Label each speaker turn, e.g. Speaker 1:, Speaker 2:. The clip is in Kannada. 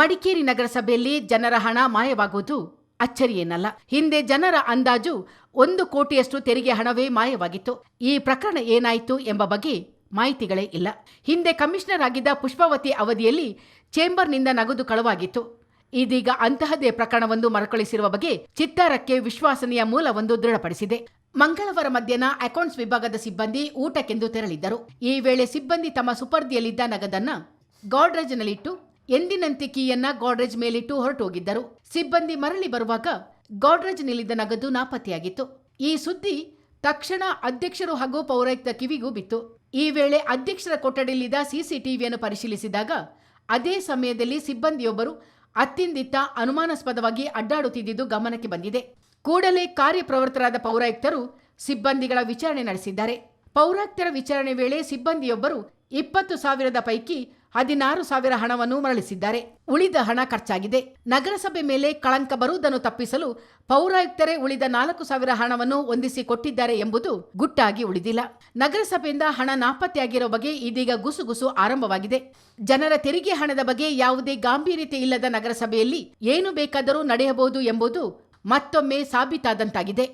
Speaker 1: ಮಡಿಕೇರಿ ನಗರಸಭೆಯಲ್ಲಿ ಜನರ ಹಣ ಮಾಯವಾಗುವುದು ಅಚ್ಚರಿಯೇನಲ್ಲ. ಹಿಂದೆ ಜನರ ಅಂದಾಜು 1 ಕೋಟಿಯಷ್ಟು ತೆರಿಗೆ ಹಣವೇ ಮಾಯವಾಗಿತ್ತು. ಈ ಪ್ರಕರಣ ಏನಾಯಿತು ಎಂಬ ಬಗ್ಗೆ ಮಾಹಿತಿಗಳೇ ಇಲ್ಲ. ಹಿಂದೆ ಕಮಿಷನರ್ ಆಗಿದ್ದ ಪುಷ್ಪಾವತಿ ಅವಧಿಯಲ್ಲಿ ಚೇಂಬರ್ನಿಂದ ನಗದು ಕಳವಾಗಿತ್ತು. ಇದೀಗ ಅಂತಹದೇ ಪ್ರಕರಣವೊಂದು ಮರುಕಳಿಸಿರುವ ಬಗ್ಗೆ ಚಿತ್ತಾರಕ್ಕೆ ವಿಶ್ವಾಸನೀಯ ಮೂಲವೊಂದು ದೃಢಪಡಿಸಿದೆ. ಮಂಗಳವಾರ ಮಧ್ಯಾಹ್ನ ಅಕೌಂಟ್ಸ್ ವಿಭಾಗದ ಸಿಬ್ಬಂದಿ ಊಟಕ್ಕೆಂದು ತೆರಳಿದ್ದರು. ಈ ವೇಳೆ ಸಿಬ್ಬಂದಿ ತಮ್ಮ ಸುಪರ್ದಿಯಲ್ಲಿದ್ದ ನಗದನ್ನ ಗಾಡ್ರೇಜ್ನಲ್ಲಿಟ್ಟು ಎಂದಿನಂತೆ ಕೀಯನ್ನ ಗಾಡ್ರೇಜ್ ಮೇಲಿಟ್ಟು ಹೊರಟೋಗಿದ್ದರು. ಸಿಬ್ಬಂದಿ ಮರಳಿ ಬರುವಾಗ ಗಾಡ್ರೇಜ್ನಲ್ಲಿದ್ದ ನಗದು ನಾಪತ್ತೆಯಾಗಿತ್ತು. ಈ ಸುದ್ದಿ ತಕ್ಷಣ ಅಧ್ಯಕ್ಷರು ಹಾಗೂ ಪೌರಾಯುಕ್ತ ಕಿವಿಗೂ ಬಿತ್ತು. ಈ ವೇಳೆ ಅಧ್ಯಕ್ಷರ ಕೊಠಡಿಯಲ್ಲಿದ್ದ ಸಿಸಿಟಿವಿಯನ್ನು ಪರಿಶೀಲಿಸಿದಾಗ ಅದೇ ಸಮಯದಲ್ಲಿ ಸಿಬ್ಬಂದಿಯೊಬ್ಬರು ಅತ್ತಿಂದಿತ್ತ ಅನುಮಾನಾಸ್ಪದವಾಗಿ ಅಡ್ಡಾಡುತ್ತಿದ್ದುದು ಗಮನಕ್ಕೆ ಬಂದಿದೆ. ಕೂಡಲೇ ಕಾರ್ಯಪ್ರವೃತ್ತರಾದ ಪೌರಾಯುಕ್ತರು ಸಿಬ್ಬಂದಿಗಳ ವಿಚಾರಣೆ ನಡೆಸಿದ್ದಾರೆ. ಪೌರಾಯುಕ್ತರ ವಿಚಾರಣೆ ವೇಳೆ ಸಿಬ್ಬಂದಿಯೊಬ್ಬರು 20,000 ಪೈಕಿ 16,000 ಹಣವನ್ನು ಮರಳಿಸಿದ್ದಾರೆ. ಉಳಿದ ಹಣ ಖರ್ಚಾಗಿದೆ. ನಗರಸಭೆ ಮೇಲೆ ಕಳಂಕ ಬರುವುದನ್ನು ತಪ್ಪಿಸಲು ಪೌರಾಯುಕ್ತರೇ ಉಳಿದ 4,000 ಹಣವನ್ನು ಹೊಂದಿಸಿ ಕೊಟ್ಟಿದ್ದಾರೆ ಎಂಬುದು ಗುಟ್ಟಾಗಿ ಉಳಿದಿಲ್ಲ. ನಗರಸಭೆಯಿಂದ ಹಣ ನಾಪತ್ತೆಯಾಗಿರೋ ಬಗ್ಗೆ ಇದೀಗ ಗುಸುಗುಸು ಆರಂಭವಾಗಿದೆ. ಜನರ ತೆರಿಗೆ ಹಣದ ಬಗ್ಗೆ ಯಾವುದೇ ಗಾಂಭೀರ್ಯತೆ ಇಲ್ಲದ ನಗರಸಭೆಯಲ್ಲಿ ಏನು ಬೇಕಾದರೂ ನಡೆಯಬಹುದು ಎಂಬುದು ಮತ್ತೊಮ್ಮೆ ಸಾಬೀತಾದಂತಾಗಿದೆ.